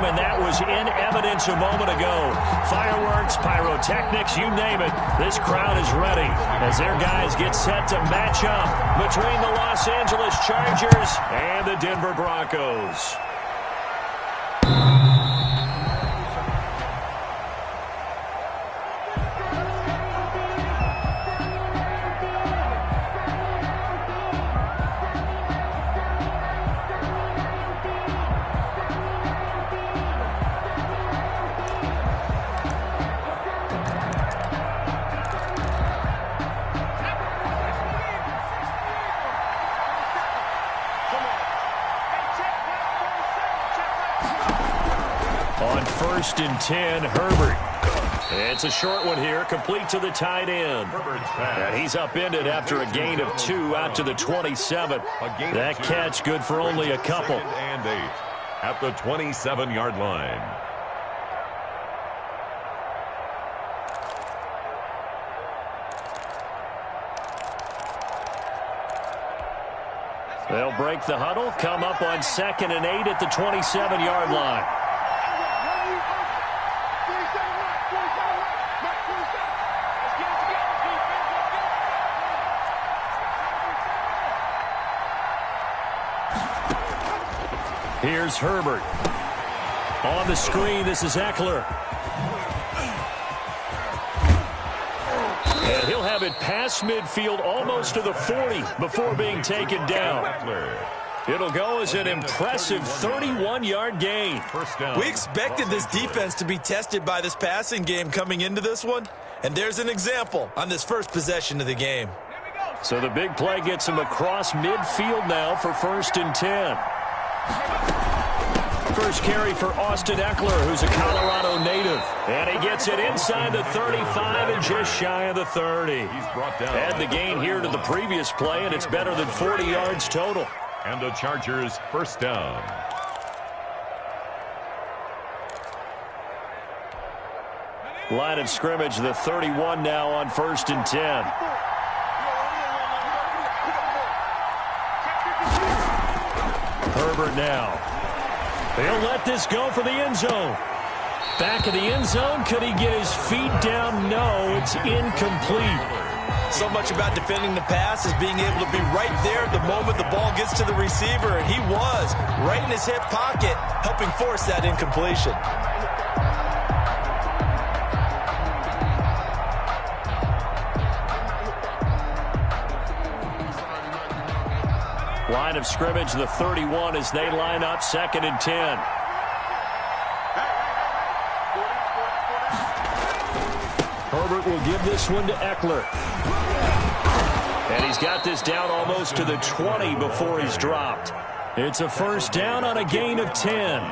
game, and that was in evidence a moment ago. Fireworks, pyrotechnics, you name it. This crowd is ready as their guys get set to match up between the Los Angeles Chargers and the Denver Broncos. On 1st and 10, Herbert. It's a short one here, complete to the tight end. And he's upended after a gain of 2 out to the 27. That catch good for only a couple. And 8 at the 27-yard line. They'll break the huddle, come up on 2nd and 8 at the 27-yard line. Here's Herbert. On the screen, this is Eckler. And he'll have it past midfield almost to the 40 before being taken down. It'll go as an impressive 31-yard gain. We expected this defense to be tested by this passing game coming into this one, and there's an example on this first possession of the game. So the big play gets him across midfield now for 1st and 10. First carry for Austin Eckler, who's a Colorado native. And he gets it inside the 35 and just shy of the 30. He's brought down. Add the gain here to the previous play, and it's better than 40 yards total. And the Chargers first down. Line of scrimmage, the 31 now on 1st and 10. Herbert now. He'll let this go for the end zone. Back of the end zone. Could he get his feet down? No, it's incomplete. So much about defending the pass is being able to be right there the moment the ball gets to the receiver, and he was right in his hip pocket, helping force that incompletion. Line of scrimmage, the 31 as they line up 2nd and 10. Herbert will give this one to Eckler. And he's got this down almost to the 20 before he's dropped. It's a first down on a gain of 10.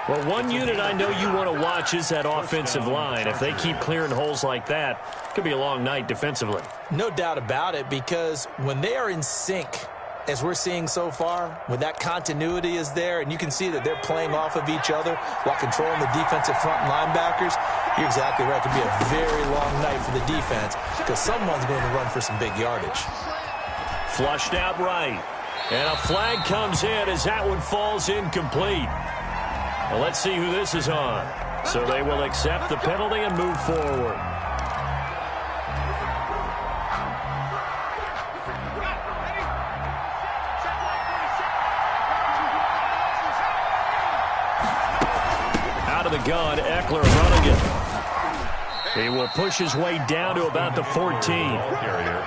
Well, one unit I know you want to watch is that offensive line. If they keep clearing holes like that, it could be a long night defensively. No doubt about it, because when they are in sync, as we're seeing so far, when that continuity is there and you can see that they're playing off of each other while controlling the defensive front linebackers, you're exactly right. It could be a very long night for the defense because someone's going to run for some big yardage. Flushed out right. And a flag comes in as that one falls incomplete. Well, let's see who this is on. So they will accept the penalty and move forward. Out of the gun, Eckler running it. He will push his way down to about the 14.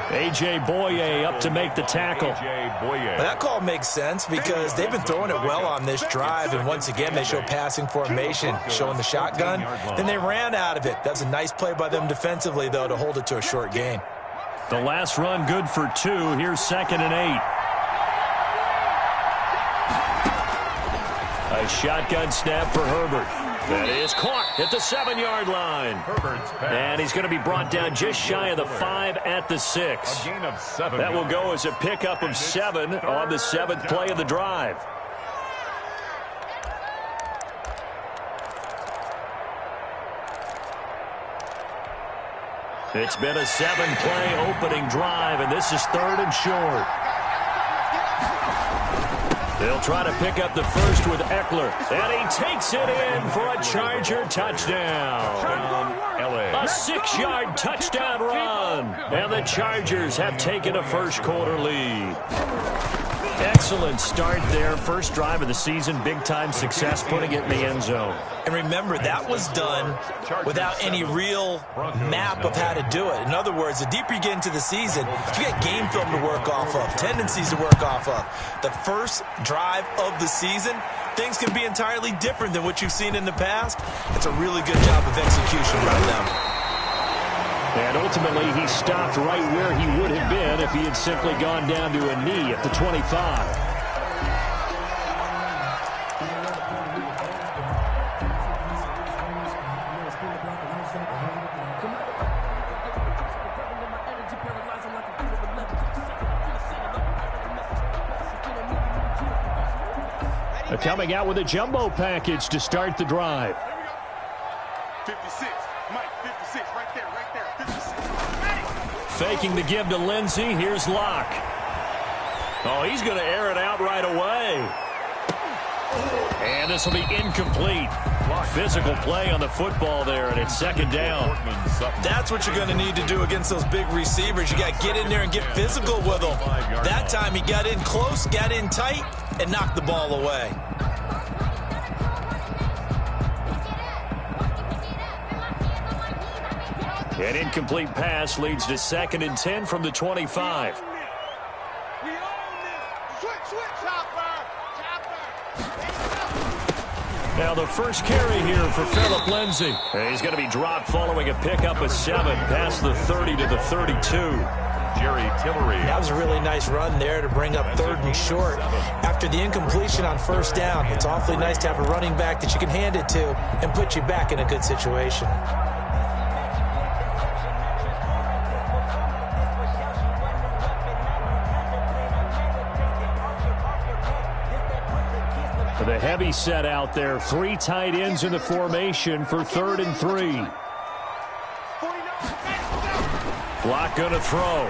A.J. Boye up to make the tackle. Well, that call makes sense because they've been throwing it well on this drive, and once again they show passing formation, showing the shotgun. Then they ran out of it. That's a nice play by them defensively, though, to hold it to a short gain. The last run good for 2. Here's 2nd and 8. A shotgun snap for Herbert. That is caught at the 7-yard line. And he's going to be brought down just shy of the 5 at the 6. A gain of 7. That will go as a pickup of 7 on the 7th play of the drive. It's been a 7-play opening drive, and this is 3rd and short. They'll try to pick up the first with Eckler. And he takes it in for a Charger touchdown. A 6-yard touchdown run. And the Chargers have taken a first-quarter lead. Excellent start there. First drive of the season. Big-time success putting it in the end zone. And remember, that was done without any real map of how to do it. In other words, the deeper you get into the season, you got game film to work off of, tendencies to work off of. The first drive of the season, things can be entirely different than what you've seen in the past. It's a really good job of execution by them. And ultimately, he stopped right where he would have been if he had simply gone down to a knee at the 25. Coming out with a jumbo package to start the drive. 56, Mike, 56, right there, 56. Faking the give to Lindsey. Here's Locke. Oh, he's going to air it out right away. And this will be incomplete. Physical play on the football there, and it's second down. That's what you're going to need to do against those big receivers. You got to get in there and get physical with them. That time he got in close, got in tight, and knocked the ball away. An incomplete pass leads to 2nd and 10 from the 25. Now the first carry here for Phillip Lindsay. He's going to be dropped following a pickup of 7 past the 30 to the 32. Jerry Tillery. That was a really nice run there to bring up 3rd and short. After the incompletion on 1st down, it's awfully nice to have a running back that you can hand it to and put you back in a good situation. The heavy set out there. 3 tight ends in the formation for 3rd and 3. Block going to throw.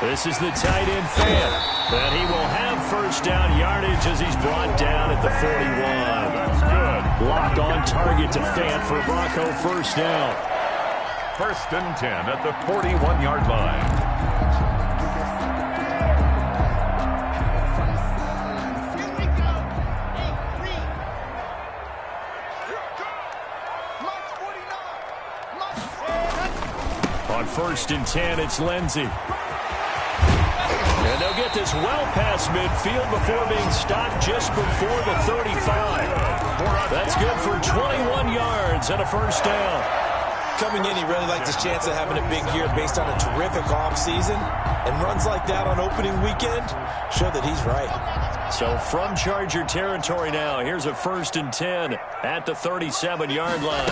This is the tight end Fant. And he will have first down yardage as he's brought down at the 41. That's good. Locked on target to Fant for a Bronco first down. 1st and 10 at the 41-yard line. On 1st and 10, it's Lindsey. And they'll get this well past midfield before being stopped just before the 35. That's good for 21 yards and a first down. Coming in, he really liked his chance of having a big year based on a terrific offseason. And runs like that on opening weekend show that he's right. So from Charger territory now, here's a 1st and 10 at the 37-yard line.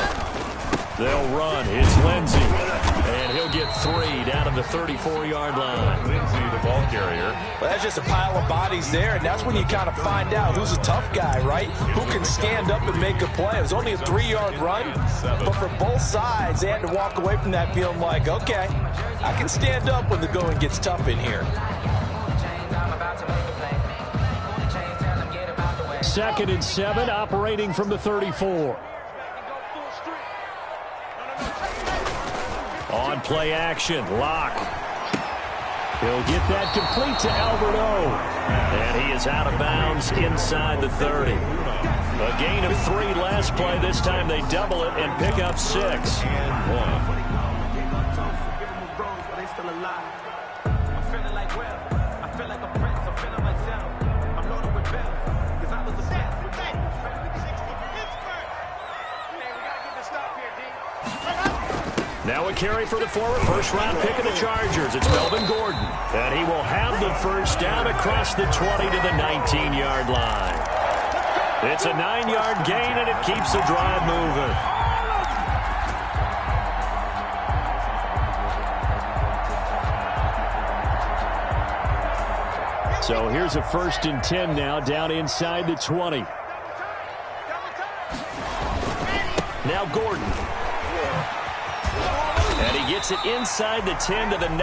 They'll run. It's Lindsey. And he'll get 3 down to the 34-yard line. Lindsey, the ball carrier. Well, that's just a pile of bodies there, and that's when you kind of find out who's a tough guy, right? Who can stand up and make a play. It was only a 3-yard run, but for both sides, they had to walk away from that feeling like, okay, I can stand up when the going gets tough in here. 2nd and 7, operating from the 34. On play action, Locke. He'll get that complete to Albert O. And he is out of bounds inside the 30. A gain of 3 last play. This time they double it and pick up 6. And 1. Now a carry for the former first-round pick of the Chargers. It's Melvin Gordon. And he will have the first down across the 20 to the 19-yard line. It's a 9-yard gain, and it keeps the drive moving. So here's a 1st and 10 now, down inside the 20. Now Gordon. And he gets it inside the 10 to the 9.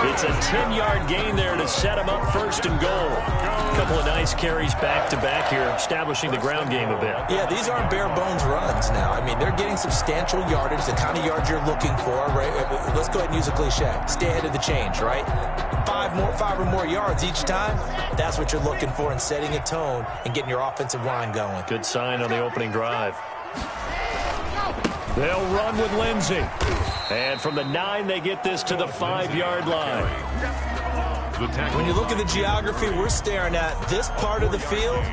It's a 10-yard gain there to set him up first and goal. A couple of nice carries back-to-back here, establishing the ground game a bit. Yeah, these aren't bare-bones runs now. I mean, they're getting substantial yardage, the kind of yards you're looking for, right? Let's go ahead and use a cliche. Stay ahead of the change, right? Five or more yards each time, that's what you're looking for in setting a tone and getting your offensive line going. Good sign on the opening drive. They'll run with Lindsey. And from the 9, they get this to the 5-yard line. When you look at the geography we're staring at, this part of the field,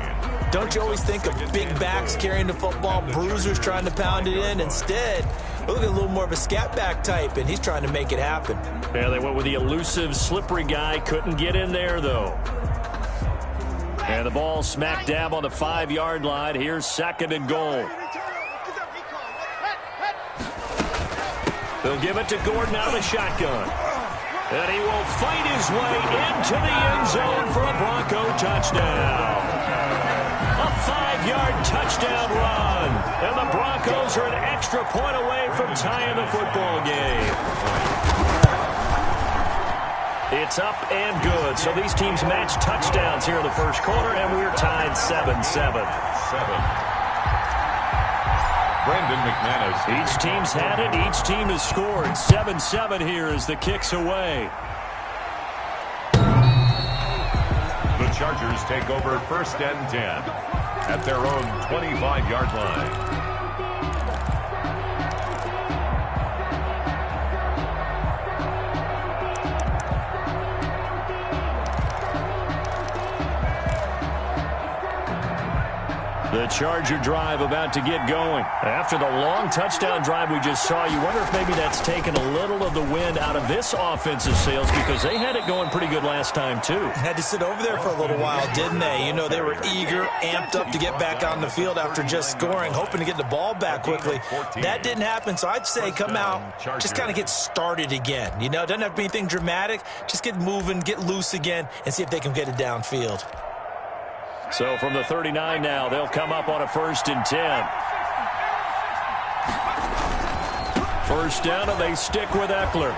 don't you always think of big backs carrying the football, bruisers trying to pound it in? Instead, we're looking at a little more of a scat back type, and he's trying to make it happen. Yeah, they went with the elusive, slippery guy. Couldn't get in there, though. And the ball smack dab on the 5-yard line. Here's 2nd and goal. They'll give it to Gordon out of the shotgun. And he will fight his way into the end zone for a Bronco touchdown. A 5-yard touchdown run. And the Broncos are an extra point away from tying the football game. It's up and good. So these teams match touchdowns here in the first quarter, and we're tied 7-7. Brendan McManus. Each team's had it. Each team has scored. 7-7 here as the kick's away. The Chargers take over 1st and 10 at their own 25-yard line. The Charger drive about to get going. After the long touchdown drive we just saw, you wonder if maybe that's taken a little of the wind out of this offensive sails, because they had it going pretty good last time, too. Had to sit over there for a little while, didn't they? You know, they were eager, amped up to get back on the field after just scoring, hoping to get the ball back quickly. That didn't happen, so I'd say come out, just kind of get started again. You know, it doesn't have to be anything dramatic. Just get moving, get loose again, and see if they can get it downfield. So from the 39 now, they'll come up on a 1st and 10. First down, and they stick with Eckler.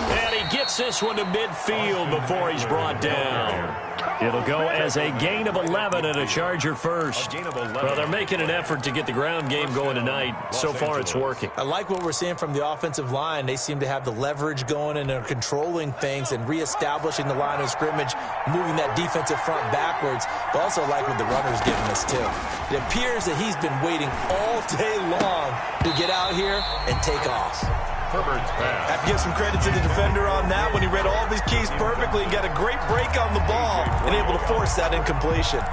And he gets this one to midfield before he's brought down. It'll go as a gain of 11 and a Charger first. Well, they're making an effort to get the ground game going tonight. So far, it's working. I like what we're seeing from the offensive line. They seem to have the leverage going, and they're controlling things and reestablishing the line of scrimmage, moving that defensive front backwards. But also like what the runner's giving us, too. It appears that he's been waiting all day long to get out here and take off. Herbert's pass. I have to give some credit to the defender on that when he read all of his keys perfectly and got a great break on the ball and able to force that incompletion.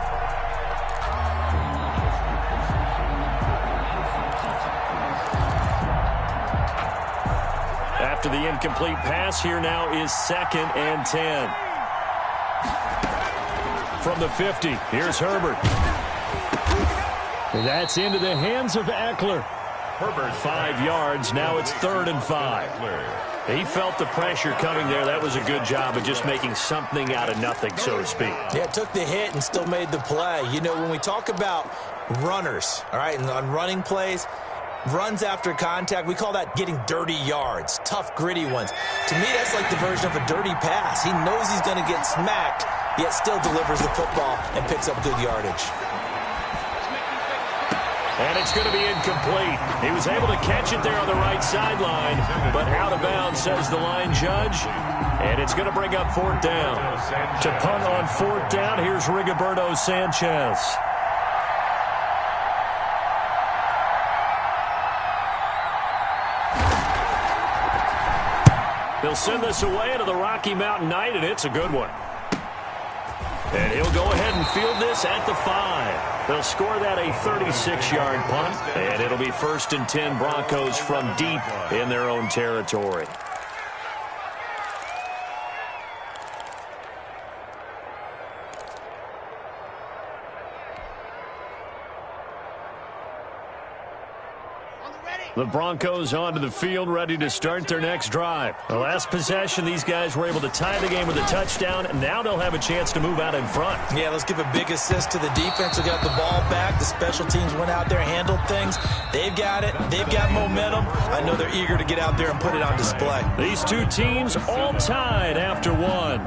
After the incomplete pass, here now is 2nd and 10. From the 50, here's Herbert. That's into the hands of Eckler. Herbert 5 yards. Now it's 3rd and 5. He felt the pressure coming there. That was a good job of just making something out of nothing, so to speak. Yeah, took the hit and still made the play. You know, when we talk about runners, all right, and on running plays, runs after contact, we call that getting dirty yards, tough, gritty ones. To me, that's like the version of a dirty pass. He knows he's going to get smacked, yet still delivers the football and picks up good yardage. And it's going to be incomplete. He was able to catch it there on the right sideline, but out of bounds, says the line judge. And it's going to bring up 4th down. To punt on 4th down, here's Rigoberto Sanchez. They'll send this away into the Rocky Mountain Night, and it's a good one. And he'll go ahead and field this at the 5. They'll score that a 36-yard punt, and it'll be 1st and 10 Broncos from deep in their own territory. The Broncos onto the field, ready to start their next drive. The last possession, these guys were able to tie the game with a touchdown, and now they'll have a chance to move out in front. Yeah, let's give a big assist to the defense who got the ball back. The special teams went out there, handled things. They've got it. They've got momentum. I know they're eager to get out there and put it on display. These two teams all tied after one.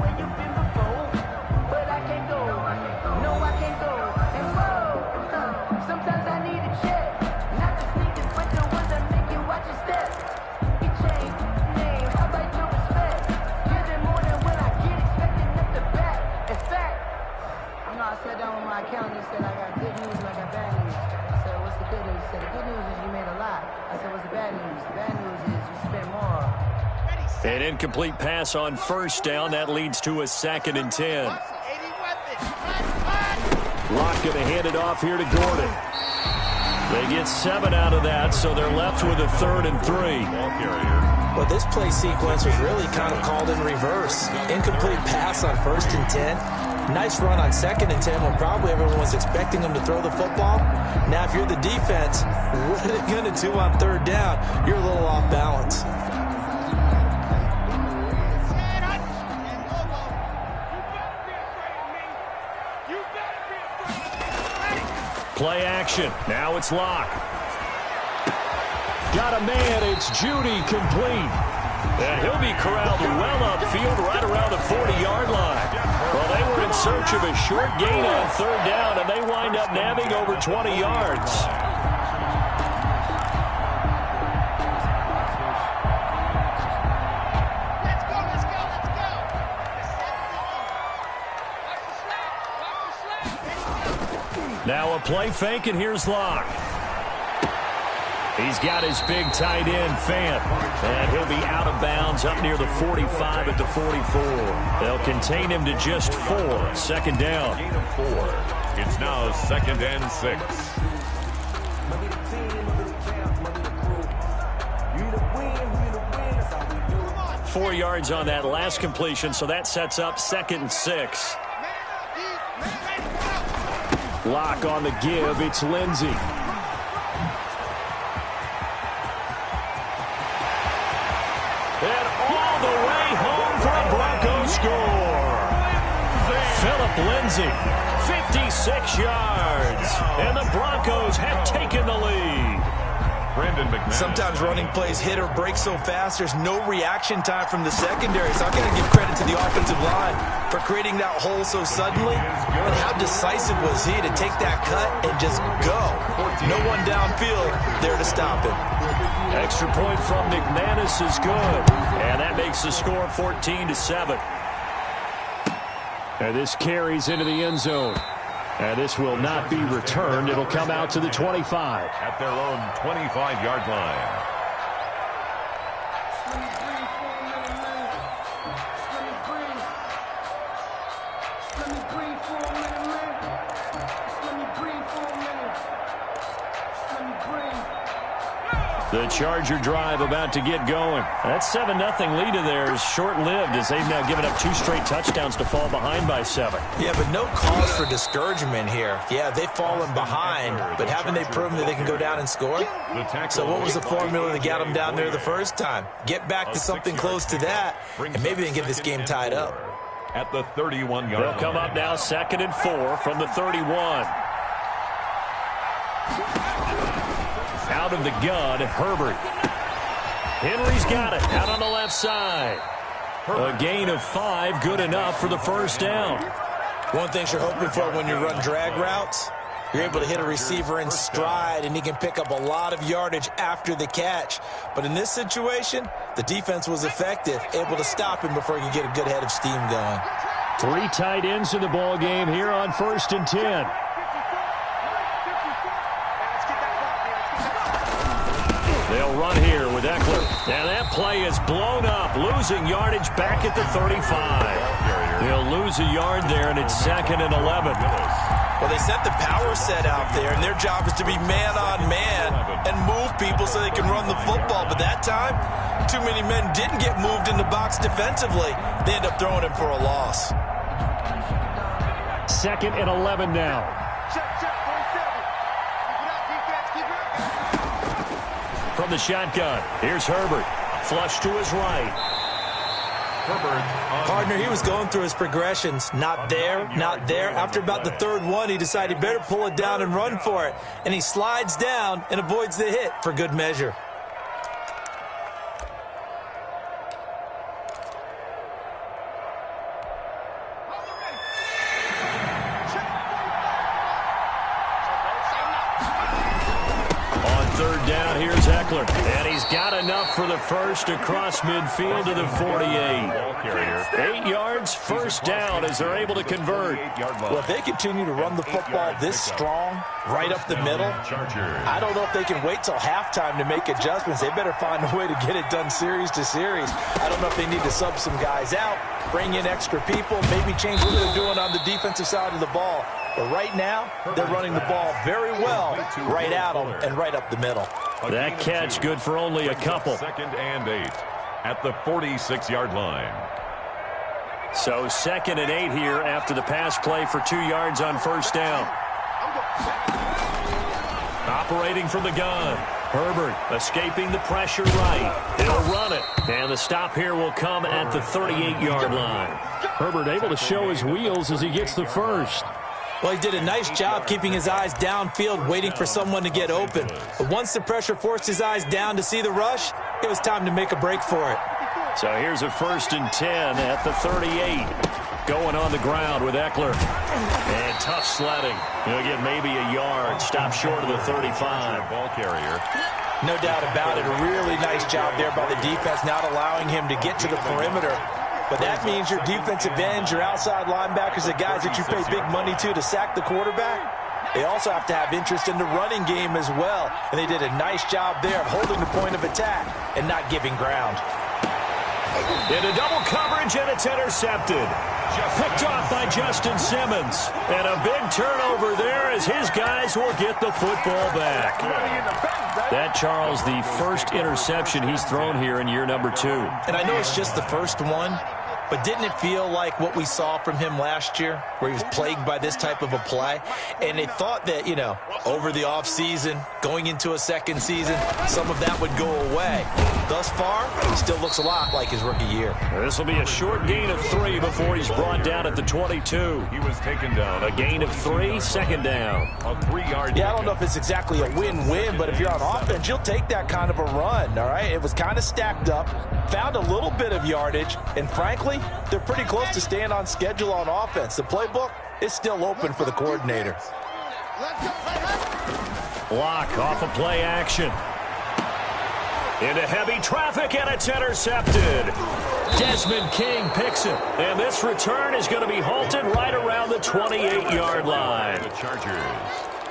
An incomplete pass on first down. That leads to a 2nd and 10. Locke going to hand it off here to Gordon. They get 7 out of that, so they're left with a 3rd and 3. Well, this play sequence was really kind of called in reverse. Incomplete pass on 1st and 10. Nice run on 2nd and 10 when probably everyone was expecting them to throw the football. Now, if you're the defense, what are they going to do on 3rd down? You're a little off balance. Play action. Now it's Locke. Got a man. It's Judy complete. And he'll be corralled well upfield right around the 40-yard line. Well, they were in search of a short gain on 3rd down, and they wind up nabbing over 20 yards. Now a play fake, and here's Locke. He's got his big tight end, Fant. And he'll be out of bounds up near the 45 at the 44. They'll contain him to just 4. 2nd down. Gain of 4. It's now 2nd and 6. 4 yards on that last completion, so that sets up 2nd and 6. Locke on the give. It's Lindsey. And all the way home for a Broncos score. Philip Lindsey, 56 yards. And the Broncos have taken the lead. Sometimes running plays hit or break so fast, there's no reaction time from the secondary. So I've got to give credit to the offensive line for creating that hole so suddenly. And how decisive was he to take that cut and just go? No one downfield there to stop him. Extra point from McManus is good. And that makes the score 14-7. And this carries into the end zone. And this will not be returned. It'll come out to the 25. At their own 25-yard line. The Charger drive about to get going. That 7-0 lead of theirs is short-lived as they've now given up 2 straight touchdowns to fall behind by 7. Yeah, but no cause for discouragement here. Yeah, they've fallen behind, but haven't they proven that they can go down and score? So what was the formula that got them down there the first time? Get back to something close to that, and maybe they can get this game tied up. At the 31-yard line. They'll come up now 2nd and 4 from the 31. Out of the gun, Herbert. Henry's got it out on the left side. A gain of 5, good enough for the 1st down. One thing you're hoping for when you run drag routes, you're able to hit a receiver in stride, and he can pick up a lot of yardage after the catch. But in this situation, the defense was effective, able to stop him before he could get a good head of steam going. 3 tight ends in the ball game here on 1st and 10. They'll run here with Eckler. And that play is blown up, losing yardage back at the 35. They'll lose a yard there, and it's 2nd and 11. Well, they set the power set out there, and their job is to be man-on-man and move people so they can run the football. But that time, too many men didn't get moved in the box defensively. They end up throwing him for a loss. 2nd and 11 now. from the shotgun. Here's Herbert. Flush to his right. Partner, he was going through his progressions. Not there, not there. After about the third one, he decided he better pull it down and run for it. And he slides down and avoids the hit for good measure. Third down, here's Eckler. And he's got enough for the first across midfield to the 48. 8 yards, first down as they're able to convert. Well, if they continue to run the football this strong, right up the middle, I don't know if they can wait till halftime to make adjustments. They better find a way to get it done series to series. I don't know if they need to sub some guys out, bring in extra people, maybe change what they're doing on the defensive side of the ball. But right now, they're running the ball very well right at them and right up the middle. That catch good for only a couple. 2nd and 8 at the 46-yard line. So 2nd and 8 here after the pass play for 2 yards on first down. Operating from the gun. Herbert escaping the pressure right. He'll run it. And the stop here will come at the 38-yard line. Herbert able to show his wheels as he gets the first. Well, he did a nice job keeping his eyes downfield, waiting for someone to get open. But once the pressure forced his eyes down to see the rush, it was time to make a break for it. So here's a 1st and 10 at the 38. Going on the ground with Eckler. And tough sledding. He'll get maybe a yard. Stop short of the 35. Ball carrier. No doubt about it. A really nice job there by the defense, not allowing him to get to the perimeter. But that means your defensive ends, your outside linebackers, the guys that you pay big money to sack the quarterback, they also have to have interest in the running game as well. And they did a nice job there of holding the point of attack and not giving ground. Into double coverage, and it's intercepted. Picked off by Justin Simmons. And a big turnover there as his guys will get the football back. That, Charles, the first interception he's thrown here in year number 2. And I know it's just the first one, but didn't it feel like what we saw from him last year, where he was plagued by this type of a play? And they thought that, you know, over the offseason, going into a second season, some of that would go away. Thus far, he still looks a lot like his rookie year. This will be a short gain of 3 before he's brought down at the 22. He was taken down. A gain of 3, 2nd down. A 3-yard. Yeah, I don't know if it's exactly a win-win, but if you're on offense, you'll take that kind of a run, all right? It was kind of stacked up, found a little bit of yardage, and frankly, they're pretty close to staying on schedule on offense. The playbook is still open for the coordinator. Block off of play action. Into heavy traffic, and it's intercepted. Desmond King picks it. And this return is going to be halted right around the 28-yard line. The Chargers.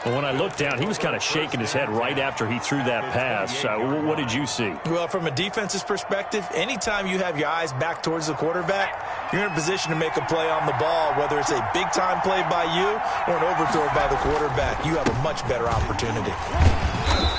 Well, when I looked down, he was kind of shaking his head right after he threw that pass. What did you see? Well, from a defense's perspective, anytime you have your eyes back towards the quarterback, you're in a position to make a play on the ball, whether it's a big-time play by you or an overthrow by the quarterback. You have a much better opportunity.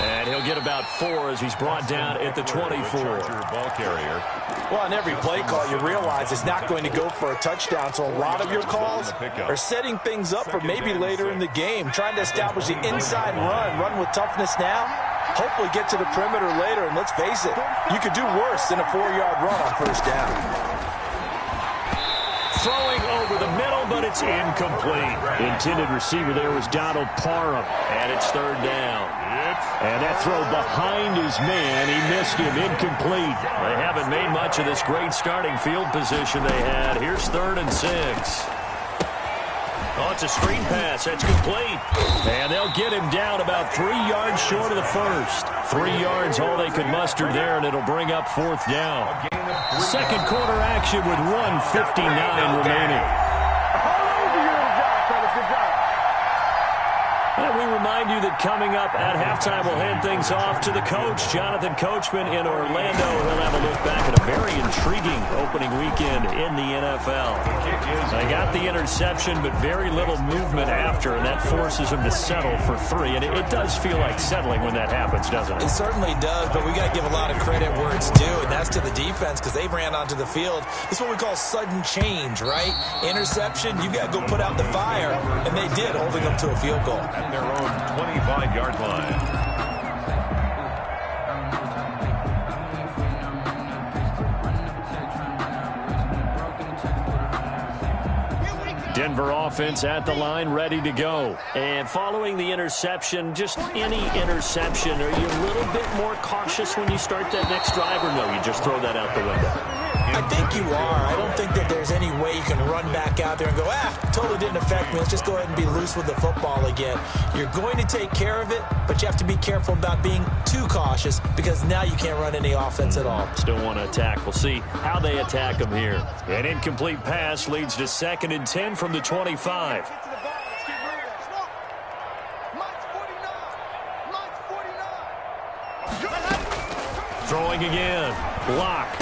And he'll get about 4 as he's brought down at the 24. Ball carrier. Well, on every play call, you realize it's not going to go for a touchdown, so a lot of your calls are setting things up for maybe later in the game, trying to establish the inside run with toughness now, hopefully get to the perimeter later, and let's face it, you could do worse than a 4-yard run on first down. Throwing over the middle, but it's incomplete. Intended receiver there was Donald Parham, and it's 3rd down. And that throw behind his man, he missed him, incomplete. They haven't made much of this great starting field position they had. Here's 3rd and 6. Oh, it's a screen pass. That's complete. And they'll get him down about 3 yards short of the first. 3 yards, all they could muster there, and it'll bring up 4th down. Second quarter action with 1:59 remaining. And we remind you that coming up at halftime, we'll hand things off to the coach, Jonathan Coachman in Orlando. He'll have a look back at a very intriguing opening weekend in the NFL. They got the interception, but very little movement after, and that forces him to settle for 3. And it does feel like settling when that happens, doesn't it? It certainly does, but we got to give a lot of credit where it's due, and that's to the defense because they ran onto the field. This is what we call sudden change, right? Interception, you got to go put out the fire, and they did, holding them to a field goal. Their own 25-yard line. Denver offense at the line, ready to go. And following the interception, just any interception, are you a little bit more cautious when you start that next drive, or no, you just throw that out the window? I think you are. I don't think that there's any way you can run back out there and go, totally didn't affect me. Let's just go ahead and be loose with the football again. You're going to take care of it, but you have to be careful about being too cautious because now you can't run any offense at all. Still want to attack. We'll see how they attack them here. An incomplete pass leads to 2nd and 10 from the 25. Throwing again. Locke.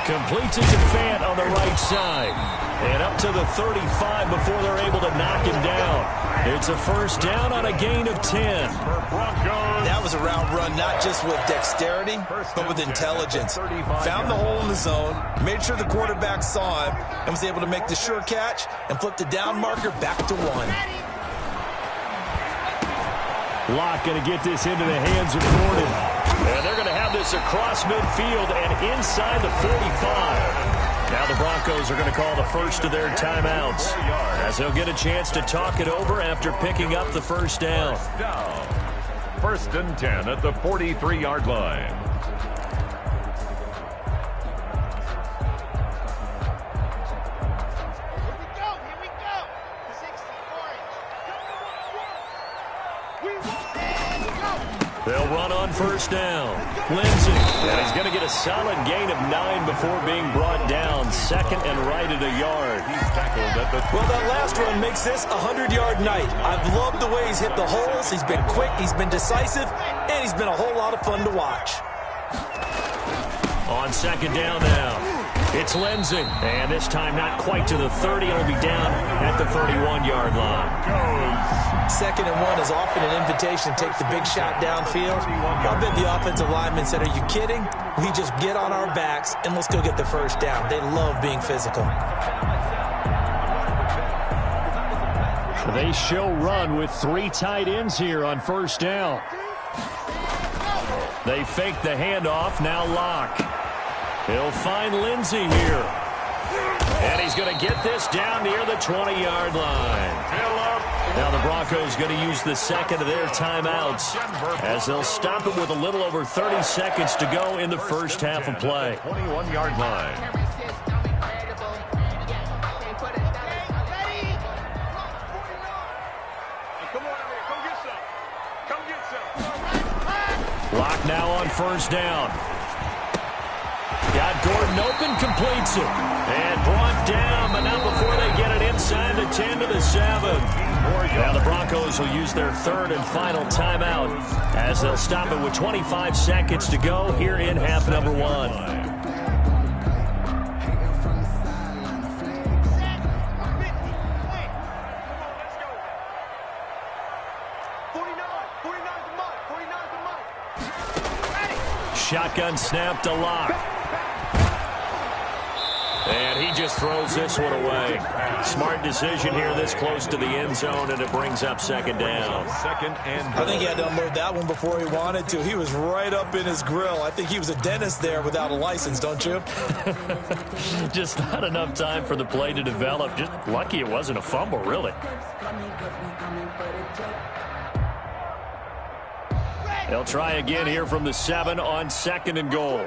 Completes it to Fant on the right side. And up to the 35 before they're able to knock him down. It's a first down on a gain of 10. That was a route run not just with dexterity, but with intelligence. Found the hole in the zone, made sure the quarterback saw him, and was able to make the sure catch and flip the down marker back to 1. Locke going to get this into the hands of Gordon. And they're going to have this across midfield and inside the 45. Now the Broncos are going to call the first of their timeouts as they'll get a chance to talk it over after picking up the first down. First and 10 at the 43-yard line. They'll run on first down. Lindsey, and he's going to get a solid gain of 9 before being brought down. 2nd and right at a yard. He's tackled at the... Well, that last run makes this a 100-yard night. I've loved the way he's hit the holes. He's been quick, he's been decisive, and he's been a whole lot of fun to watch. On 2nd down now, it's Lindsey. And this time not quite to the 30. It'll be down at the 31-yard line. 2nd and 1 is often an invitation to take the big shot downfield. I bet the offensive lineman said, are you kidding? We just get on our backs and let's go get the first down. They love being physical. They show run with 3 tight ends here on first down. They fake the handoff. Now Locke. He'll find Lindsey here. And he's going to get this down near the 20-yard line. Now the Broncos going to use the 2nd of their timeouts as they'll stop it with a little over 30 seconds to go in the first half of play. 21-yard line. Locke now on first down. Got Gordon open, completes it. And brought down, but not before they get it inside the 10 to the 7. Now the Broncos will use their 3rd and final timeout as they'll stop it with 25 seconds to go here in half number 1. Shotgun snap to Locke. And he just throws this one away. Smart decision here this close to the end zone, and it brings up 2nd down. 2nd and I think he had to unload that one before he wanted to. He was right up in his grill. I think he was a dentist there without a license, don't you? Just not enough time for the play to develop. Just lucky it wasn't a fumble, really. They'll try again here from the 7 on 2nd and goal.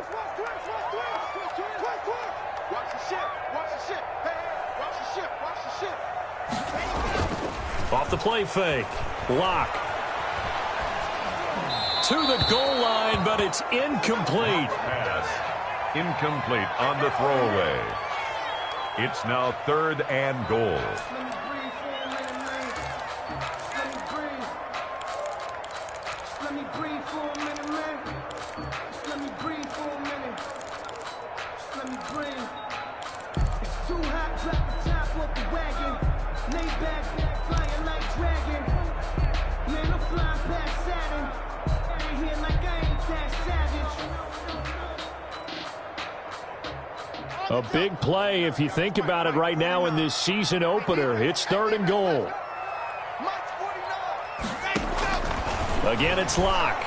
Off the play fake. Locke. To the goal line, but it's incomplete. pass. Incomplete on the throwaway. It's now 3rd and goal. Let me breathe for a minute, man. Let me breathe for a minute. Let me breathe. It's too hot, drop the top off the wagon. Lay back, flying like dragon. Man, I'm flying past Saturn. Out of here like I ain't that savage. A big play if you think about it right now in this season opener. It's 3rd and goal. Again, it's Locke.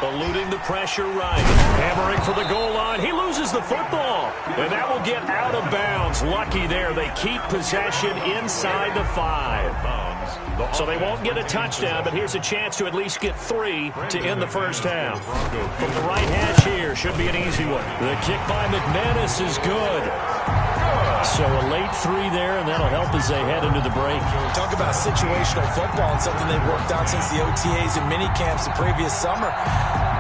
Eluding the pressure right. Hammering for the goal line. He loses the football. And that will get out of bounds. Lucky there. They keep possession inside the 5. So they won't get a touchdown, but here's a chance to at least get 3 to end the first half. From the right hash here, should be an easy one. The kick by McManus is good. So a late 3 there, and that'll help as they head into the break. Talk about situational football and something they've worked out since the OTAs and mini camps the previous summer.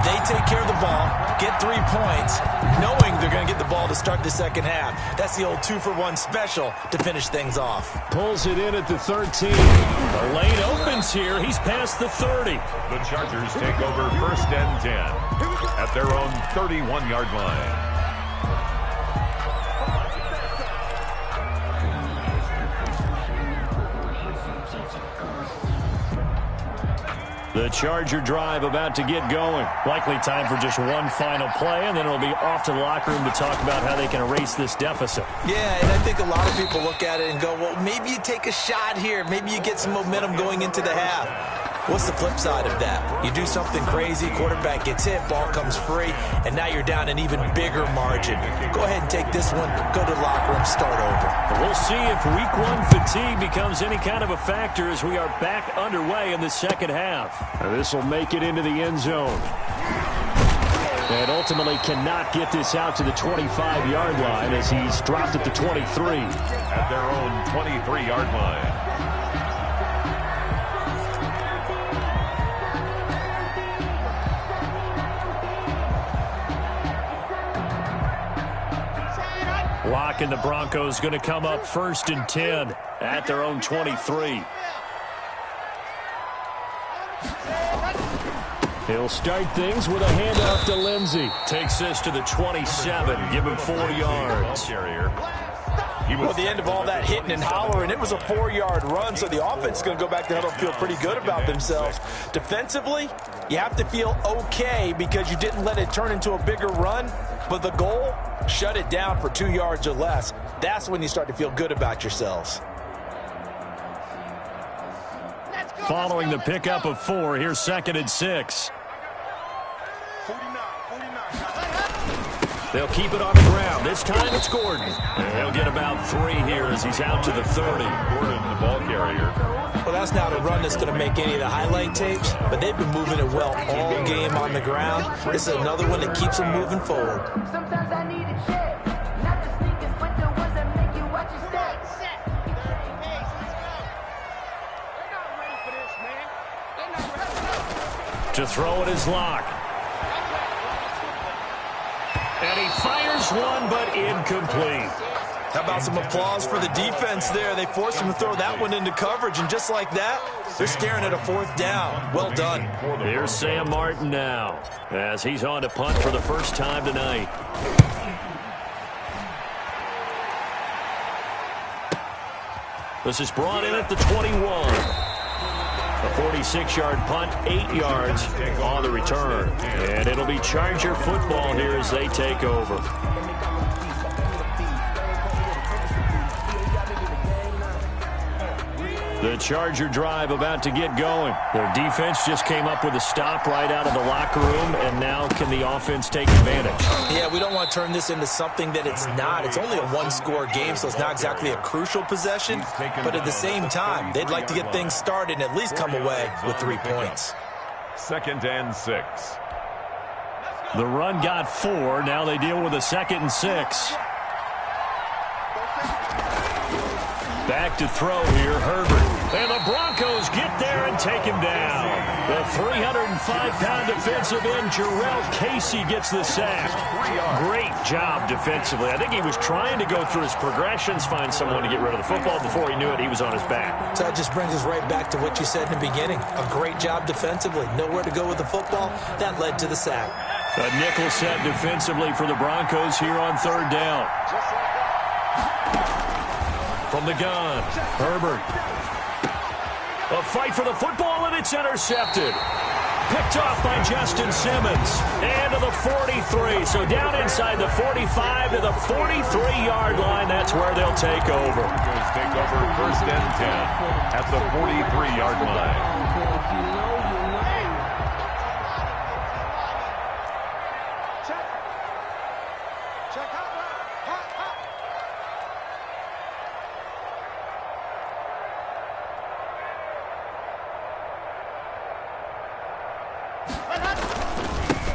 They take care of the ball, get 3 points, knowing they're going to get the ball to start the second half. That's the old 2-for-1 special to finish things off. Pulls it in at the 13. The lane opens here. He's past the 30. The Chargers take over first and 10 at their own 31-yard line. The Charger drive about to get going. Likely time for just one final play, and then it'll be off to the locker room to talk about how they can erase this deficit. Yeah, and I think a lot of people look at it and go, well, maybe you take a shot here. Maybe you get some momentum going into the half. What's the flip side of that? You do something crazy, quarterback gets hit, ball comes free, and now you're down an even bigger margin. Go ahead and take this one, go to the locker room, start over. We'll see if week 1 fatigue becomes any kind of a factor as we are back underway in the second half. This will make it into the end zone. And ultimately cannot get this out to the 25-yard line as he's dropped at the 23. At their own 23-yard line. Lock and the Broncos going to come up first and 10 at their own 23. He'll start things with a handoff to Lindsey. Takes this to the 27. Give him 4 yards. Well, the end of all that hitting and hollering, it was a 4-yard run, so the offense is going to go back to huddle and feel pretty good about themselves. Defensively, you have to feel okay because you didn't let it turn into a bigger run, but the goal, shut it down for 2 yards or less. That's when you start to feel good about yourselves. Following the pickup of 4, here's 2nd and 6. 49. They'll keep it on the ground. This time it's Gordon. And he'll get about 3 here as he's out to the 30. Gordon, the ball carrier. Well, that's not a run that's going to make any of the highlight tapes, but they've been moving it well all game on the ground. This is another one that keeps them moving forward. Sometimes I need a check. Not the sneakers, but the ones that make you watch your steps. To throw it is Lock. And he fires one, but incomplete. How about some applause for the defense there? They forced him to throw that one into coverage, and just like that, they're staring at a 4th down. Well done. Here's Sam Martin now as he's on to punt for the first time tonight. This is brought in at the 21. A 46-yard punt, 8 yards on the return. And it'll be Charger football here as they take over. The Charger drive about to get going. Their defense just came up with a stop right out of the locker room, and now can the offense take advantage? Yeah, we don't want to turn this into something that it's not. It's only a 1-score game, so it's not exactly a crucial possession. But at the same time, they'd like to get things started and at least come away with 3 points. 2nd and 6. The run got 4. Now they deal with a 2nd and 6. Back to throw here, Herbert. And the Broncos get there and take him down. The 305-pound defensive end, Jarrell Casey, gets the sack. Great job defensively. I think he was trying to go through his progressions, find someone to get rid of the football. Before he knew it, he was on his back. So that just brings us right back to what you said in the beginning. A great job defensively. Nowhere to go with the football. That led to the sack. A nickel set defensively for the Broncos here on 3rd down. From the gun, Herbert. A fight for the football, and it's intercepted. Picked off by Justin Simmons. And to the 43. So down inside the 45 to the 43-yard line. That's where they'll take over. Broncos take over first and 10 at the 43-yard line.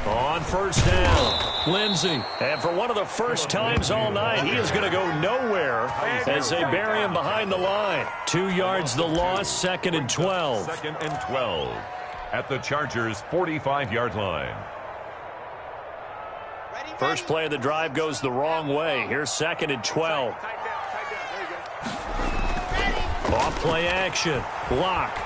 On first down, Lindsey. And for one of the first times all night, he is going to go nowhere as they bury him behind the line. 2 yards the loss, 2nd and 12. 2nd and 12 at the Chargers' 45-yard line. First play of the drive goes the wrong way. Here's 2nd and 12. Off play action. Lock.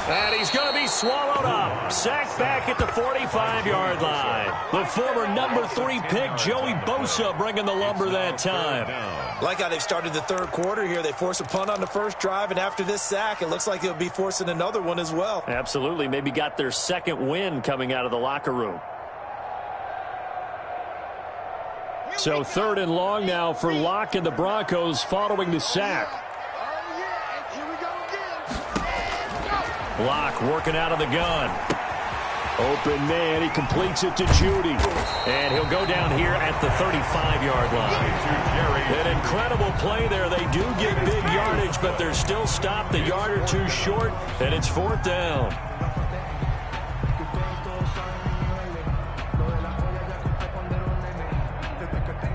And he's going to be swallowed up. Sacked back at the 45-yard line. The former number 3 pick, Joey Bosa, bringing the lumber that time. Like how they've started the third quarter here. They force a punt on the first drive, and after this sack, it looks like they'll be forcing another one as well. Absolutely. Maybe got their second win coming out of the locker room. So 3rd and long now for Locke and the Broncos following the sack. Locke working out of the gun. Open man, he completes it to Judy. And he'll go down here at the 35-yard line. An incredible play there. They do get big yardage, but they're still stopped a yard or two short, and it's 4th down.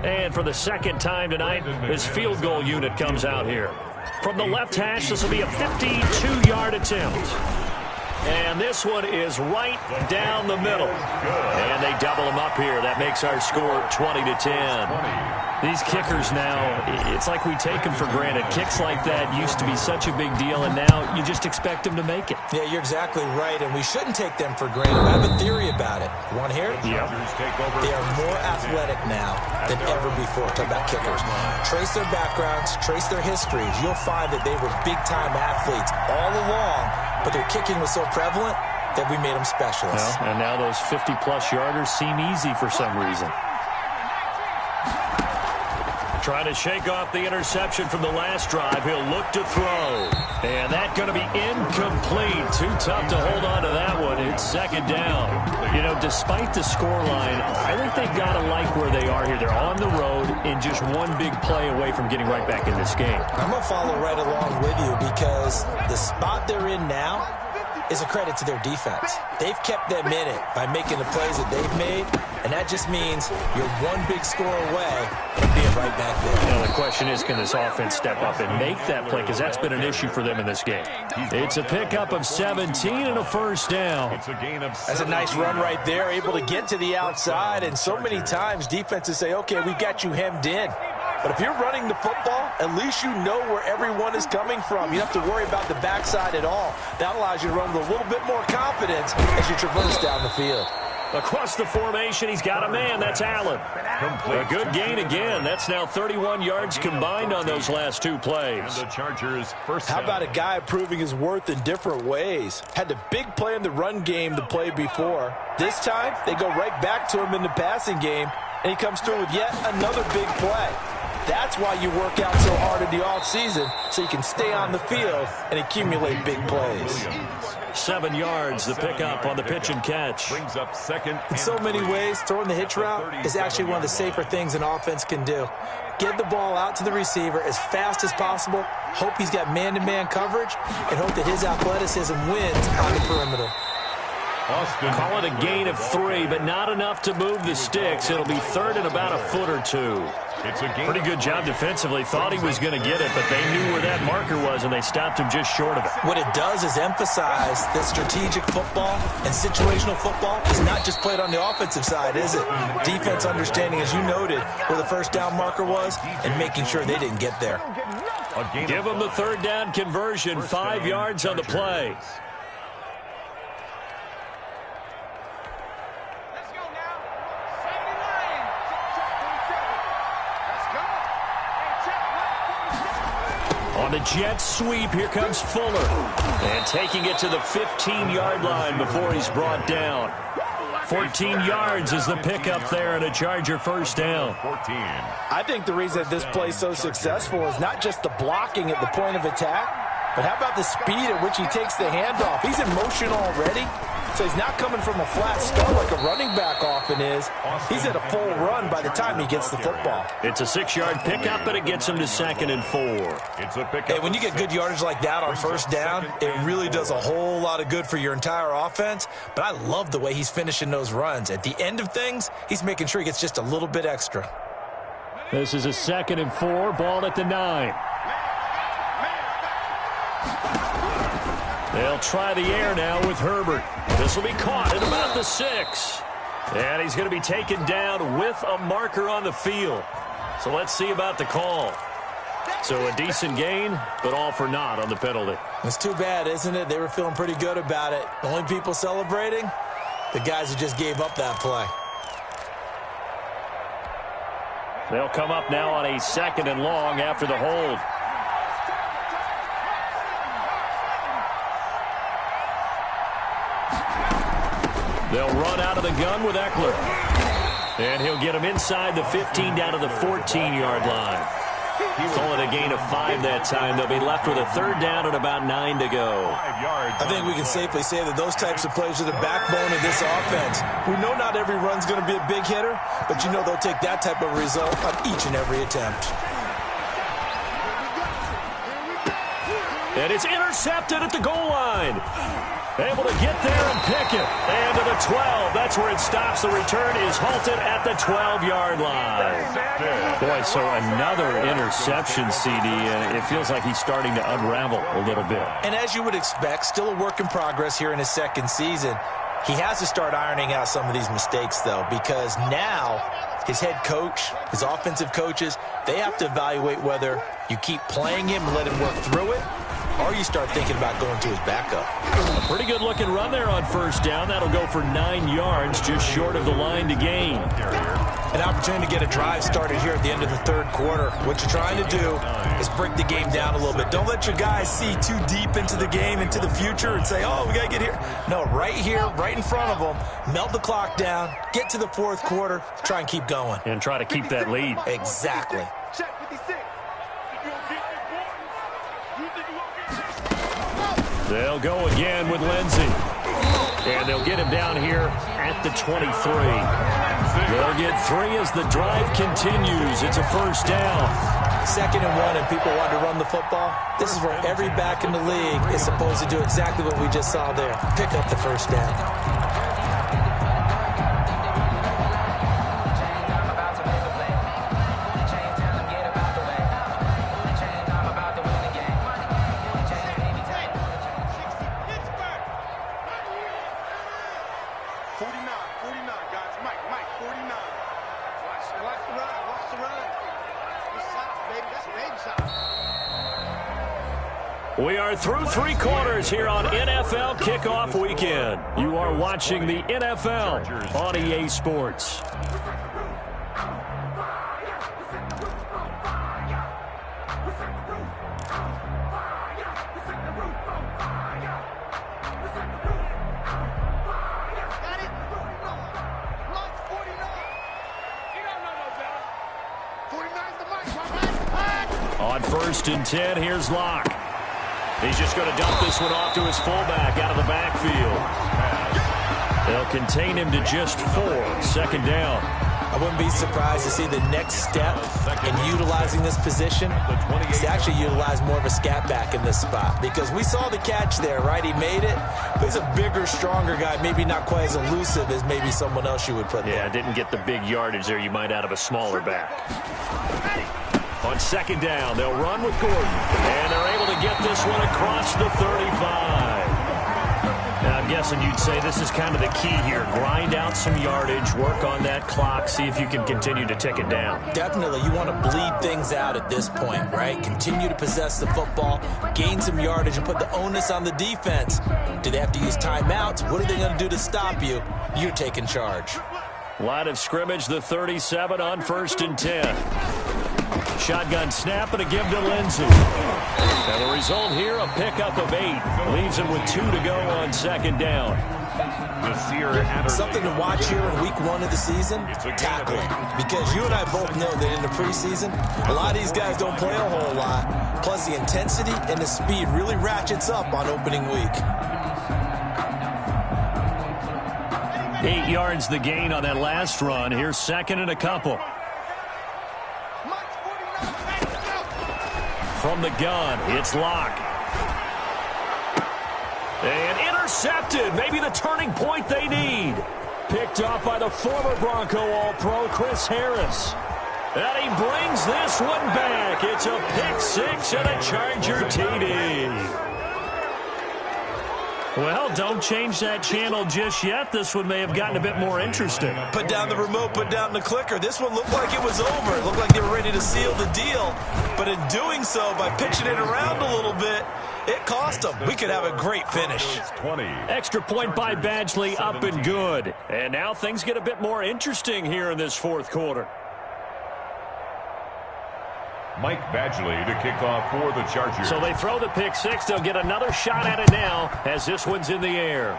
And for the second time tonight, his field goal unit comes out here. From the left hash, this will be a 52-yard attempt. And this one is right down the middle. And they double him up here. That makes our score 20-10. These kickers now, it's like we take them for granted. Kicks like that used to be such a big deal, and now you just expect them to make it. Yeah, you're exactly right, and we shouldn't take them for granted. I have a theory about it. You want to hear it? Yep. They are more athletic now than ever before. Talk about kickers. Trace their backgrounds, trace their histories. You'll find that they were big-time athletes all along, but their kicking was so prevalent that we made them specialists. Well, and now those 50-plus yarders seem easy for some reason. Trying to shake off the interception from the last drive. He'll look to throw. And that's going to be incomplete. Too tough to hold on to that one. It's 2nd down. You know, despite the scoreline, I think they've got to like where they are here. They're on the road and just one big play away from getting right back in this game. I'm going to follow right along with you because the spot they're in now is a credit to their defense. They've kept them in it by making the plays that they've made, and that just means you're one big score away from being right back there. Now the question is, can this offense step up and make that play? Because that's been an issue for them in this game. It's a pickup of 17 and a 1st down. It's a gain of 7. That's a nice run right there, able to get to the outside, and so many times defenses say, okay, we've got you hemmed in. But if you're running the football, at least you know where everyone is coming from. You don't have to worry about the backside at all. That allows you to run with a little bit more confidence as you traverse down the field. Across the formation, he's got a man. That's Allen. A good gain again. That's now 31 yards combined on those last 2 plays. And the Chargers' first How about a guy proving his worth in different ways? Had the big play in the run game the play before. This time, they go right back to him in the passing game, and he comes through with yet another big play. That's why you work out so hard in the offseason, so you can stay on the field and accumulate big plays. 7 yards, the pickup on the pitch and catch. Brings up 2nd. In so many ways, throwing the hitch route is actually one of the safer things an offense can do. Get the ball out to the receiver as fast as possible, hope he's got man-to-man coverage, and hope that his athleticism wins on the perimeter. Call it a gain of 3, but not enough to move the sticks. It'll be 3rd and about a foot or 2. It's a Pretty good job defensively. Thought he was going to get it, but they knew where that marker was, and they stopped him just short of it. What it does is emphasize that strategic football and situational football is not just played on the offensive side, is it? Defense understanding, as you noted, where the first down marker was and making sure they didn't get there. Give them the 3rd down conversion, 5 yards on the play. On the jet sweep, here comes Fuller. And taking it to the 15-yard line before he's brought down. 14 yards is the pickup there and a Charger 1st down. 14. I think the reason that this play is so successful is not just the blocking at the point of attack, but how about the speed at which he takes the handoff? He's in motion already, So he's not coming from a flat start like a running back often is. He's at a full run by the time he gets the football. It's a 6-yard pickup, but it gets him to 2nd and 4. It's a pickup. Hey, when you get good yardage like that on first down, it really does a whole lot of good for your entire offense. But I love the way he's finishing those runs. At the end of things, he's making sure he gets just a little bit extra. This is a 2nd and 4, ball at the 9. They'll try the air now with Herbert. This will be caught at about the 6. And he's going to be taken down with a marker on the field. So let's see about the call. So a decent gain, but all for naught on the penalty. It's too bad, isn't it? They were feeling pretty good about it. The only people celebrating, the guys who just gave up that play. They'll come up now on a 2nd and long after the hold. They'll run out of the gun with Eckler. And he'll get him inside the 15 down to the 14-yard line. Call it a gain of 5 that time. They'll be left with a 3rd down and about 9 to go. I think we can safely say that those types of plays are the backbone of this offense. We know not every run's going to be a big hitter, but you know they'll take that type of result on each and every attempt. And it's intercepted at the goal line. Able to get there and pick it. And to the 12. That's where it stops. The return is halted at the 12-yard line. Boy, so another interception, CD. It feels like he's starting to unravel a little bit. And as you would expect, still a work in progress here in his 2nd season. He has to start ironing out some of these mistakes, though, because now his head coach, his offensive coaches, they have to evaluate whether you keep playing him and let him work through it, or you start thinking about going to his backup. A pretty good-looking run there on first down. That'll go for 9 yards, just short of the line to gain. An opportunity to get a drive started here at the end of the 3rd quarter. What you're trying to do is break the game down a little bit. Don't let your guys see too deep into the game, into the future, and say, oh, we got to get here. No, right here, right in front of them, melt the clock down, get to the 4th quarter, try and keep going. And try to keep that lead. Exactly. They'll go again with Lindsey. And they'll get him down here at the 23. They'll get 3 as the drive continues. It's a 1st down. 2nd and 1 and people want to run the football. This is where every back in the league is supposed to do exactly what we just saw there. Pick up the 1st down. We are through 3 quarters here on NFL Kickoff Weekend. You are watching the NFL on EA Sports. On 1st and 10, here's Locke. He's just going to dump this one off to his fullback out of the backfield. They'll contain him to just 4. 2nd down. I wouldn't be surprised to see the next step in utilizing this position is to actually utilize more of a scat back in this spot, because we saw the catch there, right? He made it. There's a bigger, stronger guy, maybe not quite as elusive as maybe someone else you would put there. Yeah, didn't get the big yardage there you might out of a smaller back. On 2nd down, they'll run with Gordon. And they're able to get this one across the 35. Now, I'm guessing you'd say this is kind of the key here. Grind out some yardage, work on that clock, see if you can continue to tick it down. Definitely. You want to bleed things out at this point, right? Continue to possess the football, gain some yardage, and put the onus on the defense. Do they have to use timeouts? What are they going to do to stop you? You're taking charge. Line of scrimmage, the 37 on 1st and 10. Shotgun snap and a give to Lindsey. And the result here, a pickup of 8. Leaves him with 2 to go on 2nd down. Something to watch here in week 1 of the season, tackling. Because you and I both know that in the preseason, a lot of these guys don't play a whole lot. Plus the intensity and the speed really ratchets up on opening week. 8 yards the gain on that last run. Here's second and a couple. From the gun, it's Locke. And intercepted. Maybe the turning point they need. Picked off by the former Bronco All-Pro, Chris Harris. And he brings this one back. It's a pick six and a Charger TD. Well, don't change that channel just yet. This one may have gotten a bit more interesting. Put down the remote, put down the clicker. This one looked like it was over. It looked like they were ready to seal the deal. But in doing so, by pitching it around a little bit, it cost them. We could have a great finish. 20. Extra point by Badgley, up and good. And now things get a bit more interesting here in this fourth quarter. Mike Badgley to kick off for the Chargers. So they throw the pick six. They'll get another shot at it now as this one's in the air.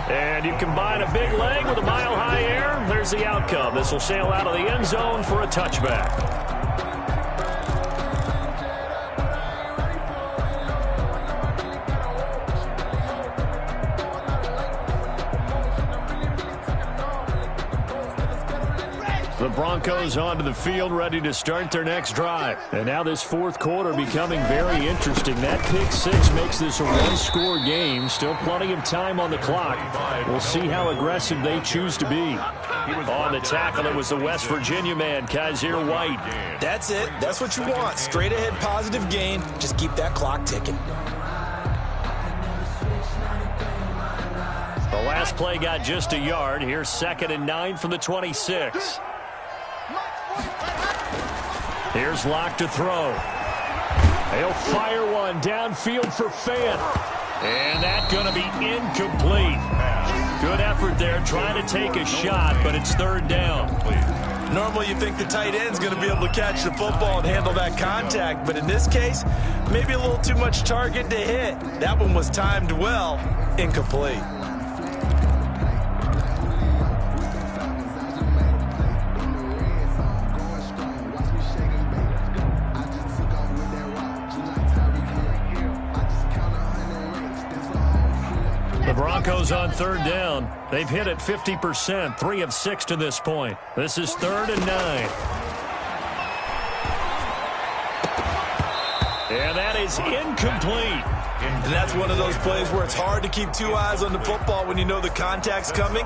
And you combine a big leg with a mile-high air. There's the outcome. This will sail out of the end zone for a touchback. The Broncos onto the field, ready to start their next drive. And now this fourth quarter becoming very interesting. That pick six makes this a one-score game. Still plenty of time on the clock. We'll see how aggressive they choose to be. On the tackle, it was the West Virginia man, Kaiser White. That's it. That's what you want. Straight ahead positive gain. Just keep that clock ticking. The last play got just a yard. Here's 2nd and 9 from the 26. Here's Locke to throw. He'll fire one downfield for Fant. And that's going to be incomplete. Good effort there trying to take a shot, but it's 3rd down. Normally you think the tight end's going to be able to catch the football and handle that contact, but in this case, maybe a little too much target to hit. That one was timed well. Incomplete. The Broncos on 3rd down. They've hit it 50%, 3 of 6 to this point. This is 3rd and 9. And that is incomplete. And that's one of those plays where it's hard to keep 2 eyes on the football when you know the contact's coming,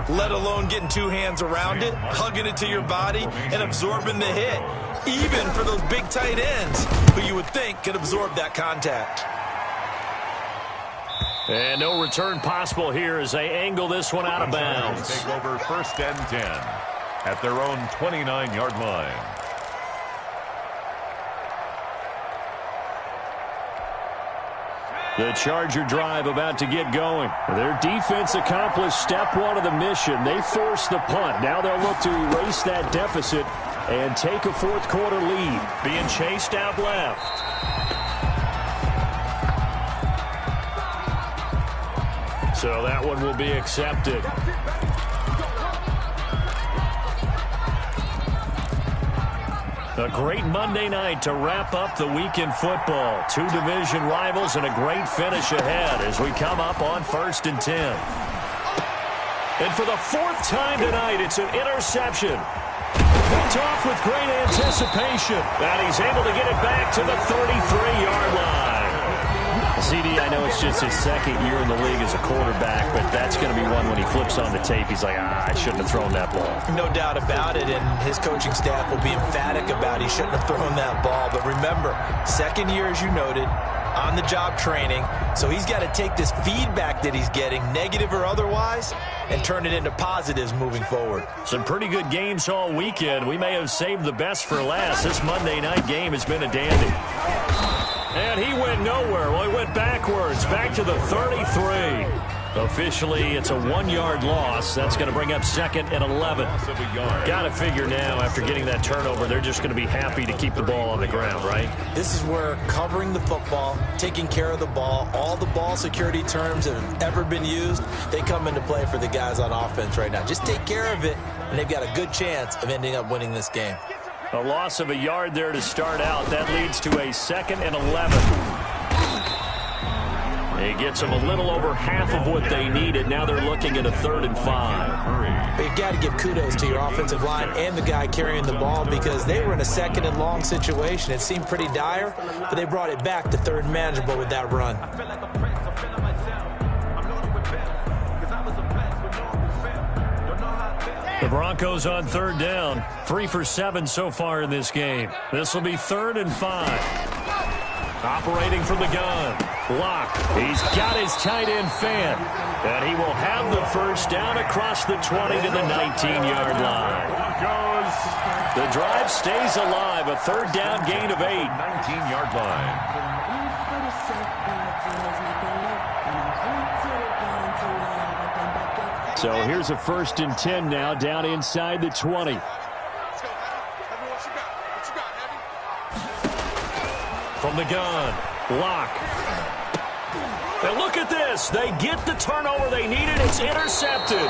let alone getting 2 hands around it, hugging it to your body, and absorbing the hit. Even for those big tight ends who you would think could absorb that contact. And no return possible here as they angle this one out of bounds. Take over 1st and 10 at their own 29-yard line. The Charger drive about to get going. Their defense accomplished step 1 of the mission. They forced the punt. Now they'll look to erase that deficit and take a fourth quarter lead. Being chased out left. So that one will be accepted. A great Monday night to wrap up the week in football. 2 division rivals and a great finish ahead as we come up on 1st and 10. And for the 4th time tonight, it's an interception. Picked off with great anticipation. And he's able to get it back to the 33-yard line. CD, I know it's just his 2nd year in the league as a quarterback, but that's going to be one when he flips on the tape, he's like, I shouldn't have thrown that ball. No doubt about it, and his coaching staff will be emphatic about he shouldn't have thrown that ball. But remember, 2nd year, as you noted, on-the-job training, so he's got to take this feedback that he's getting, negative or otherwise, and turn it into positives moving forward. Some pretty good games all weekend. We may have saved the best for last. This Monday night game has been a dandy. And he went nowhere. Well, he went backwards, back to the 33. Officially, it's a 1-yard loss. That's going to bring up 2nd and 11. Got to figure now, after getting that turnover, they're just going to be happy to keep the ball on the ground, right? This is where covering the football, taking care of the ball, all the ball security terms that have ever been used, they come into play for the guys on offense right now. Just take care of it, and they've got a good chance of ending up winning this game. A loss of a yard there to start out. That leads to a 2nd and 11. He gets them a little over half of what they needed. Now they're looking at a 3rd and 5. You've got to give kudos to your offensive line and the guy carrying the ball because they were in a 2nd and long situation. It seemed pretty dire, but they brought it back to 3rd and manageable with that run. The Broncos on 3rd down. 3 for 7 so far in this game. This will be 3rd and 5. Operating from the gun. Block. He's got his tight end fan. And he will have the 1st down across the 20 to the 19-yard line. The drive stays alive. A 3rd down gain of 8. 19-yard line. So here's a 1st and 10 now down inside the 20. From the gun, Lock. And look at this. They get the turnover they needed. It's intercepted.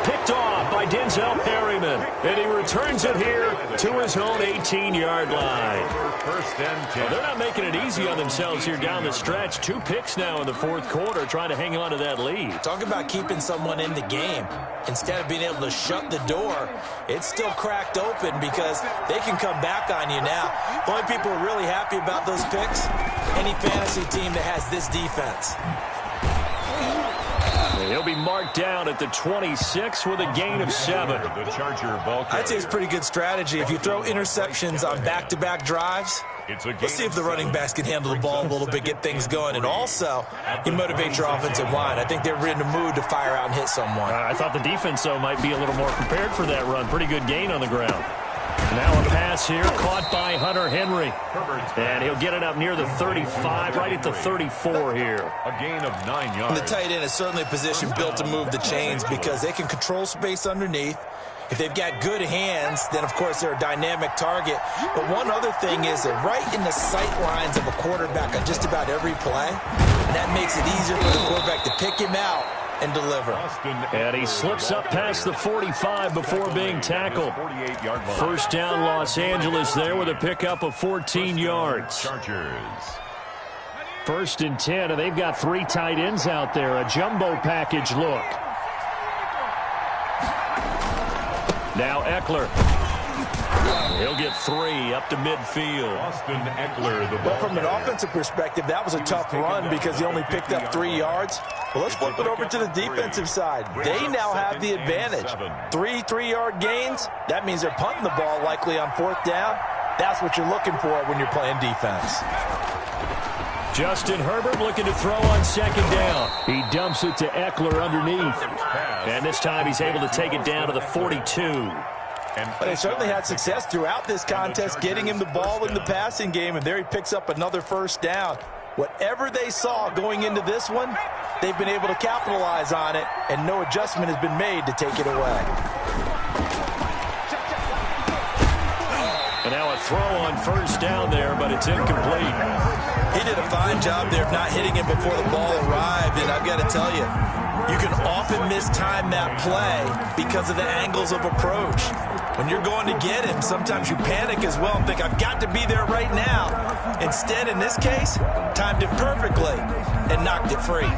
Picked off by Denzel Perryman. And he returns it here to his own 18-yard line. 1st and 10. Well, they're not making it easy on themselves here down the stretch. 2 picks now in the 4th quarter trying to hang on to that lead. Talk about keeping someone in the game. Instead of being able to shut the door, it's still cracked open because they can come back on you now. The only people who are really happy about those picks, any fantasy team that has this defense. He'll be marked down at the 26 with a gain of 7. The Charger ball carrier. I'd say it's pretty good strategy. If you throw interceptions on back-to-back drives, let's see if the running backs can handle the ball a little bit, get things going. And also, you motivate your offensive line. I think they're in the mood to fire out and hit someone. I thought the defense, though, might be a little more prepared for that run. Pretty good gain on the ground. Now a pass here caught by Hunter Henry. And he'll get it up near the 35, right at the 34 here. A gain of 9 yards. The tight end is certainly a position built to move the chains because they can control space underneath. If they've got good hands, then, of course, they're a dynamic target. But one other thing is they're right in the sight lines of a quarterback on just about every play. And that makes it easier for the quarterback to pick him out and deliver. And he slips up past the 45 before being tackled. 1st down Los Angeles there with a pickup of 14 yards. Chargers. 1st and 10, and they've got 3 tight ends out there. A jumbo package look. Now Eckler. He'll get 3 up to midfield. Austin Eckler, the Well, ball from an offensive perspective, that was a tough run because he only picked up 3 yards. Well, let's flip it over to the defensive side. They now have the advantage. 3 3-yard gains. That means they're punting the ball likely on 4th down. That's what you're looking for when you're playing defense. Justin Herbert looking to throw on 2nd down. He dumps it to Eckler underneath. And this time he's able to take it down to the 42. But they certainly had success throughout this contest getting him the ball in the passing game, and there he picks up another 1st down. Whatever they saw going into this one, they've been able to capitalize on it, and no adjustment has been made to take it away. And now a throw on 1st down there, but it's incomplete. He did a fine job there of not hitting him before the ball arrived, and I've got to tell you, you can often mistime that play because of the angles of approach. When you're going to get him, sometimes you panic as well and think, I've got to be there right now. Instead, in this case, timed it perfectly and knocked it free.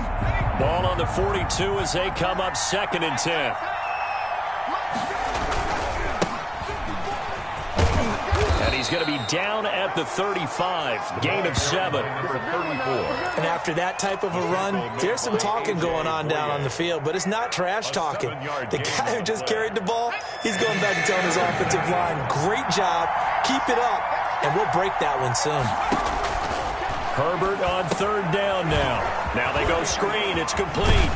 Ball on the 42 as they come up 2nd and 10. He's going to be down at the 35. Gain of 7. And after that type of a run, there's some talking going on down on the field, but it's not trash talking. The guy who just carried the ball, he's going back and telling his offensive line, great job, keep it up, and we'll break that one soon. Herbert on 3rd down now. Now they go screen. It's complete.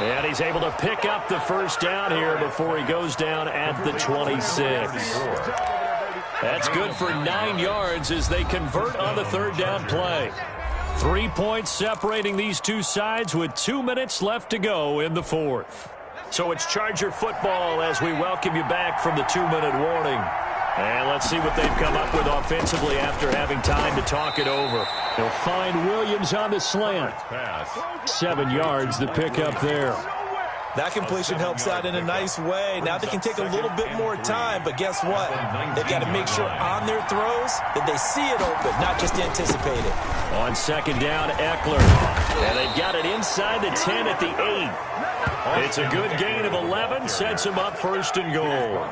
And he's able to pick up the 1st down here before he goes down at the 26. That's good for 9 yards as they convert on the 3rd down play. 3 points separating these two sides with 2 minutes left to go in the 4th. So it's Charger football as we welcome you back from the 2-minute warning. And let's see what they've come up with offensively after having time to talk it over. They'll find Williams on the slant. 7 yards the pick up there. That completion helps out in a nice way. Now they can take a little bit more time, but guess what? They've got to make sure on their throws that they see it open, not just anticipate it. On second down, Eckler. And they've got it inside the 10 at the 8. It's a good gain of 11, sets them up first and goal.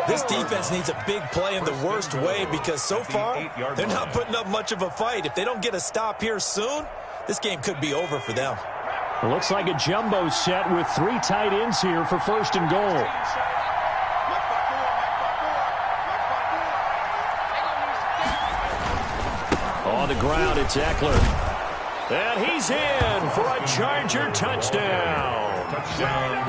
This defense needs a big play in the worst way because so far, they're not putting up much of a fight. If they don't get a stop here soon, this game could be over for them. Looks like a jumbo set with 3 tight ends here for first and goal. On the ground, it's Eckler. And he's in for a Charger touchdown.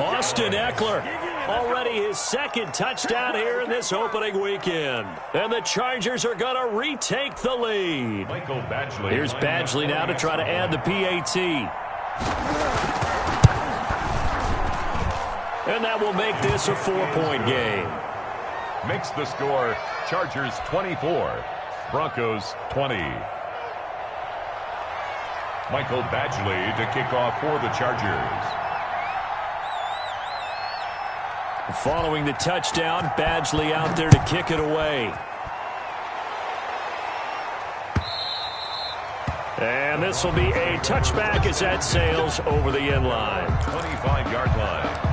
Austin Eckler, already his second touchdown here in this opening weekend. And the Chargers are going to retake the lead. Here's Badgley now to try to add the PAT. And that will make this a 4-point game. Makes the score Chargers 24, Broncos 20. Michael Badgley to kick off for the Chargers. Following the touchdown, Badgley out there to kick it away. And this will be a touchback as that sails over the end line. 25-yard line.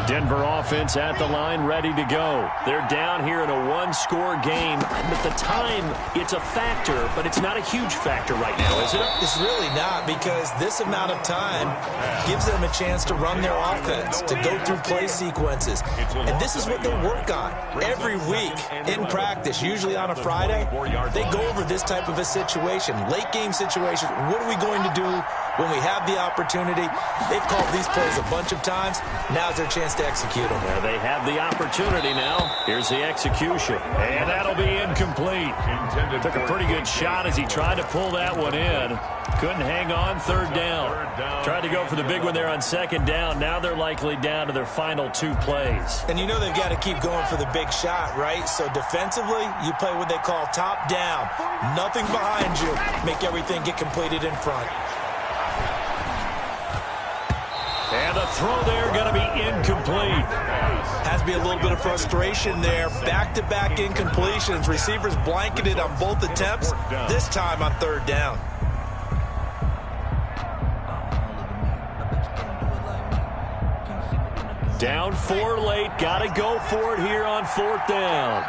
Denver offense at the line, ready to go. They're down here in a 1-score game. But the time, it's a factor, but it's not a huge factor right now, is it? It's really not, because this amount of time gives them a chance to run their offense, to go through play sequences. And this is what they work on every week in practice, usually on a Friday. They go over this type of a situation, late game situation. What are we going to do when we have the opportunity? They've called these plays a bunch of times. Now's their chance to execute them. Well, they have the opportunity now. Here's the execution. And that'll be incomplete. Took a pretty good shot as he tried to pull that one in. Couldn't hang on. Third down. Tried to go for the big one there on second down. Now they're likely down to their final 2 plays. And you know they've got to keep going for the big shot, right? So defensively, you play what they call top down. Nothing behind you. Make everything get completed in front. And the throw there going to be incomplete. Has to be a little bit of frustration there. Back-to-back incompletions. Receivers blanketed on both attempts, this time on third down. Down 4 late. Got to go for it here on 4th down.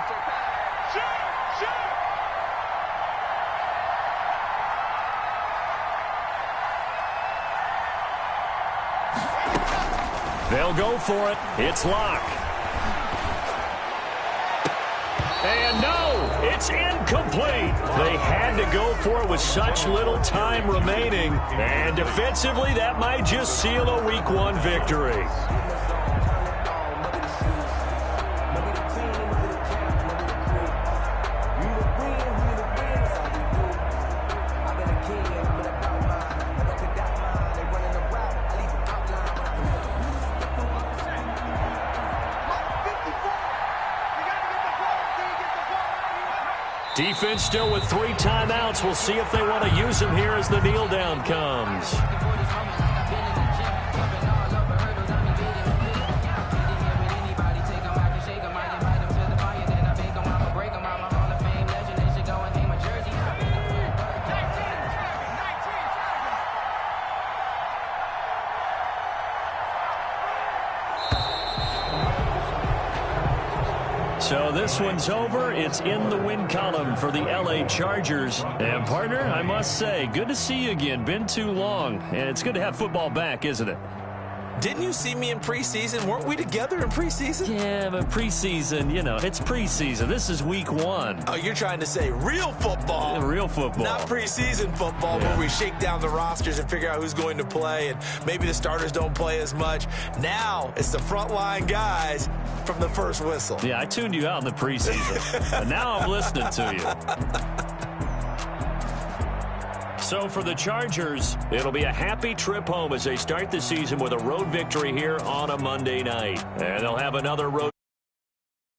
They'll go for it. It's Locke. And no, it's incomplete. They had to go for it with such little time remaining. And defensively, that might just seal a Week 1 victory. Defense still with 3 timeouts. We'll see if they want to use them here as the kneel down comes. So this one's over. It's in the win column for the LA Chargers. And, partner, I must say, good to see you again. Been too long. And it's good to have football back, isn't it? Didn't you see me in preseason? Weren't we together in preseason? Yeah, but preseason, you know, it's preseason. This is Week 1. Oh, you're trying to say real football. Yeah, real football. Not preseason football where we shake down the rosters and figure out who's going to play, and maybe the starters don't play as much. Now it's the frontline guys from the first whistle. Yeah, I tuned you out in the preseason. And now I'm listening to you. So for the Chargers, it'll be a happy trip home as they start the season with a road victory here on a Monday night. And they'll have another road